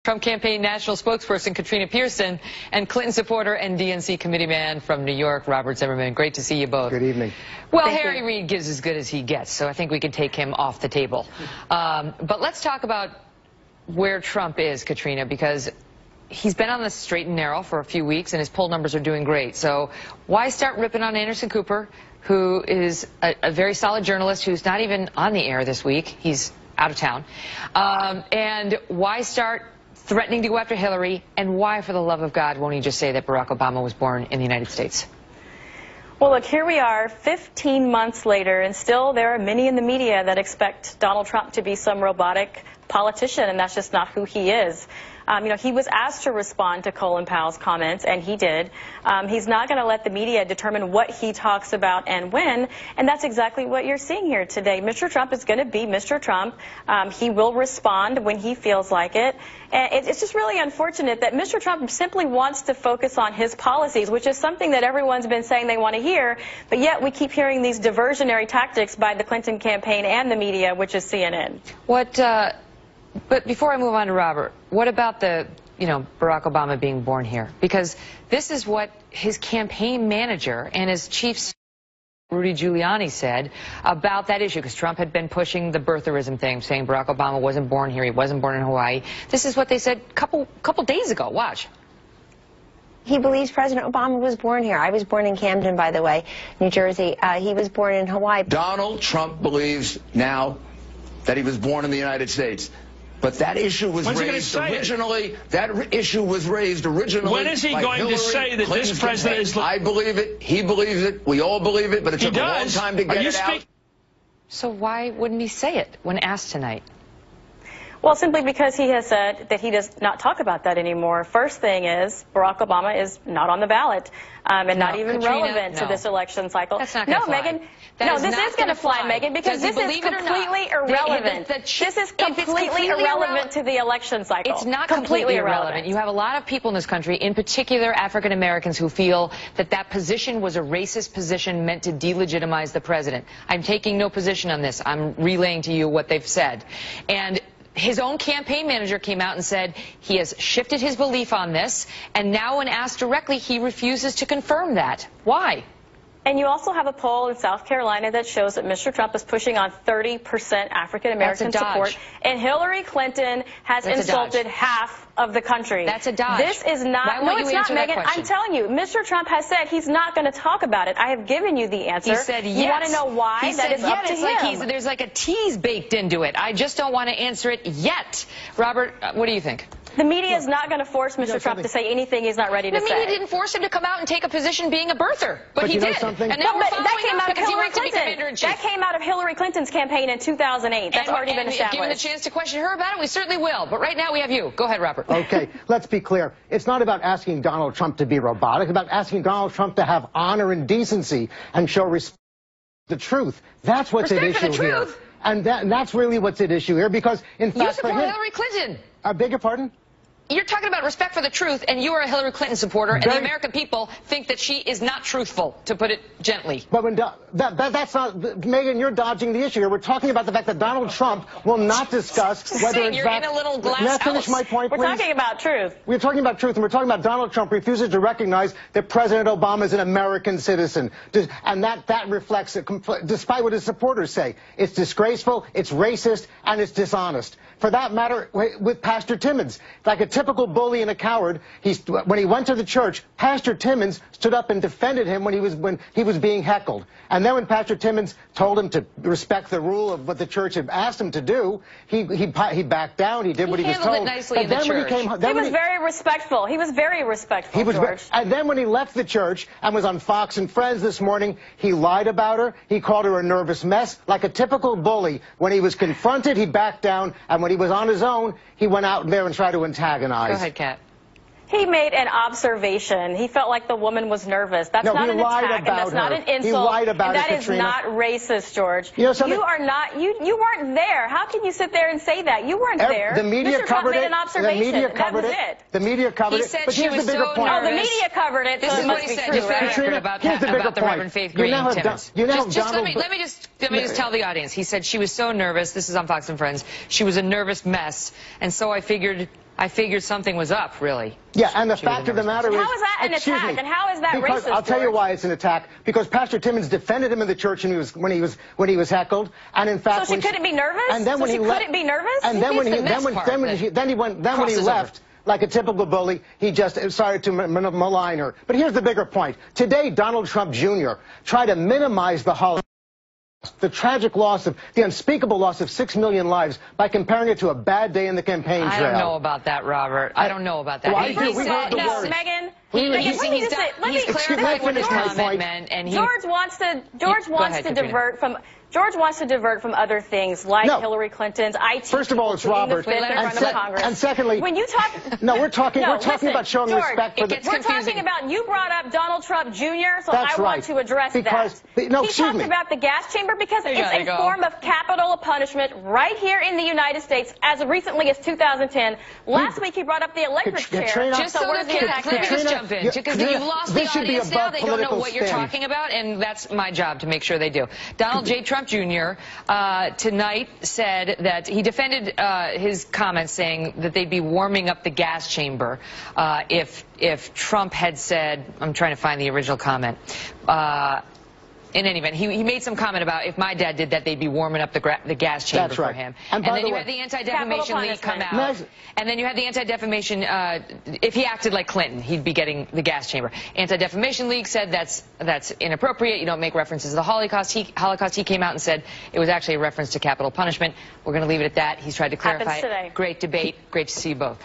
Trump campaign national spokesperson Katrina Pierson and Clinton supporter and DNC committee man from New York, Robert Zimmerman. Great to see you both. Good evening. Well, Harry Reid gives as good as he gets, so I think we can take him off the table. But let's talk about where Trump is, Katrina, because he's been on the straight and narrow for a few weeks and his poll numbers are doing great. So why start ripping on Anderson Cooper, who is a very solid journalist who's not even on the air this week? He's out of town. And why start threatening to go after Hillary, and why, for the love of God, won't he just say that Barack Obama was born in the United States? Well, look, here we are 15 months later, and still there are many in the media that expect Donald Trump to be some robotic politician, and that's just not who he is. He was asked to respond to Colin Powell's comments, and he did. He's not going to let the media determine what he talks about and when, and that's exactly what you're seeing here today. Mr. Trump is going to be Mr. Trump. He will respond when he feels like it. And it's just really unfortunate that Mr. Trump simply wants to focus on his policies, which is something that everyone's been saying they want to hear, but yet we keep hearing these diversionary tactics by the Clinton campaign and the media, which is CNN. But before I move on to Robert, what about the, Barack Obama being born here? Because this is what his campaign manager and his chief, Rudy Giuliani, said about that issue, because Trump had been pushing the birtherism thing, saying Barack Obama wasn't born here, he wasn't born in Hawaii. This is what they said a couple days ago. Watch. He believes President Obama was born here. I was born in Camden, by the way, New Jersey. He was born in Hawaii. Donald Trump believes now that he was born in the United States. But that issue was raised originally. That issue was raised originally. When is he going to say that this president is? I believe it. He believes it. We all believe it. But it took a long time to get it out. So why wouldn't he say it when asked tonight? Well, simply because he has said that he does not talk about that anymore. First thing is, Barack Obama is not on the ballot and not even relevant to this election cycle. That's not going to fly. Megyn. No, this is going to fly, Megyn, because this is completely irrelevant. This is completely irrelevant to the election cycle. It's not completely irrelevant. You have a lot of people in this country, in particular African Americans, who feel that that position was a racist position meant to delegitimize the president. I'm taking no position on this. I'm relaying to you what they've said. And his own campaign manager came out and said he has shifted his belief on this, and now when asked directly, he refuses to confirm that. Why? And you also have a poll in South Carolina that shows that Mr. Trump is pushing on 30% African-American support, and Hillary Clinton has insulted half of the country. That's a dodge. This is not, no, it's not, Megyn. I'm telling you, Mr. Trump has said he's not going to talk about it. I have given you the answer. He said yes. You want to know why? He said is up to him. Like there's like a tease baked into it. I just don't want to answer it yet. Robert, what do you think? The media is not going to force Mr. Trump to say anything he's not ready to say. The media didn't force him to come out and take a position being a birther, but he did. And now we're following up because he wants to be commander-in-chief. That came out of Hillary Clinton's campaign in 2008. That's already been established. Given the chance to question her about it, we certainly will. But right now we have you. Go ahead, Robert. Okay, let's be clear. It's not about asking Donald Trump to be robotic. It's about asking Donald Trump to have honor and decency and show respect for the truth. That's what's at issue here. And that's really what's at issue here, because in fact, you support Hillary Clinton. I beg your pardon? You're talking about respect for the truth, and you are a Hillary Clinton supporter, and the American people think that she is not truthful, to put it gently. But when that's not, Megyn, you're dodging the issue here. We're talking about the fact that Donald Trump will not discuss whether in you're fact. in a little glass May I house. finish my point, please? We're talking about truth. We're talking about truth, and we're talking about Donald Trump refuses to recognize that President Obama is an American citizen, and that reflects it, despite what his supporters say. It's disgraceful, it's racist, and it's dishonest. For that matter, with Pastor Timmons, like a typical bully and a coward, when he went to the church, Pastor Timmons stood up and defended him when he was being heckled. And then when Pastor Timmons told him to respect the rule of what the church had asked him to do, he backed down. He did what he was told. He handled it nicely in the church. He was very respectful. He was very respectful, George. And then when he left the church and was on Fox and Friends this morning, he lied about her. He called her a nervous mess, like a typical bully. When he was confronted, he backed down, and when he was on his own, he went out there and tried to antagonize. Go ahead, Kat. He made an observation. He felt like the woman was nervous. That's not an attack, and that's not an insult. He lied about and that is not racist, George. You are not. You weren't there. How can you sit there and say that? You weren't there. The media Mr. Trump covered made it. an observation. The media covered it. The media covered it. But here's the bigger point. Oh, the media covered it. This is what he said. Katrina, about the Reverend Faith Green Timmons. Let me just tell the audience. He said she was so nervous. This is on Fox and Friends. She was a nervous mess, and so I figured I figured something was up, really. Yeah, and the fact of the matter is... How is that an attack, and how is that because racist, I'll tell you George? why it's an attack. Because Pastor Timmons defended him in the church when he was heckled, and in fact... So she couldn't be nervous? And then so when she he couldn't be nervous? And then when he left, like a typical bully, he just started to malign her. But here's the bigger point. Today, Donald Trump Jr. tried to minimize the Holocaust, the tragic loss of, the unspeakable loss of 6 million lives by comparing it to a bad day in the campaign trail. I don't know about that, Robert. I don't know about that. Well, we heard the words. Megyn, He's clarified what his comment meant, and George wants to divert from other things like Hillary Clinton's IT. First of all, it's Robert. And secondly, when you talk, we're talking about showing George, respect for the. We're talking about, you brought up Donald Trump Jr., so That's I right. want to address because, that. No, he excuse talked me. about the gas chamber because it's a form of capital punishment right here in the United States as recently as 2010. Last week he brought up the electric chair. Katrina, just so let me just jump in, because you've lost the audience now. They don't know what you're talking about, and that's my job to make sure they do. Donald J. Trump Jr. Tonight said that he defended his comments, saying that they'd be warming up the gas chamber if Trump had said, I'm trying to find the original comment. In any event, he made some comment about if my dad did that, they'd be warming up the gas chamber for him. And then you had the Anti-Defamation League come out. And then you had the Anti-Defamation, if he acted like Clinton, he'd be getting the gas chamber. Anti-Defamation League said that's inappropriate. You don't make references to the Holocaust. He came out and said it was actually a reference to capital punishment. We're going to leave it at that. He's tried to clarify it. Great debate. Great to see you both.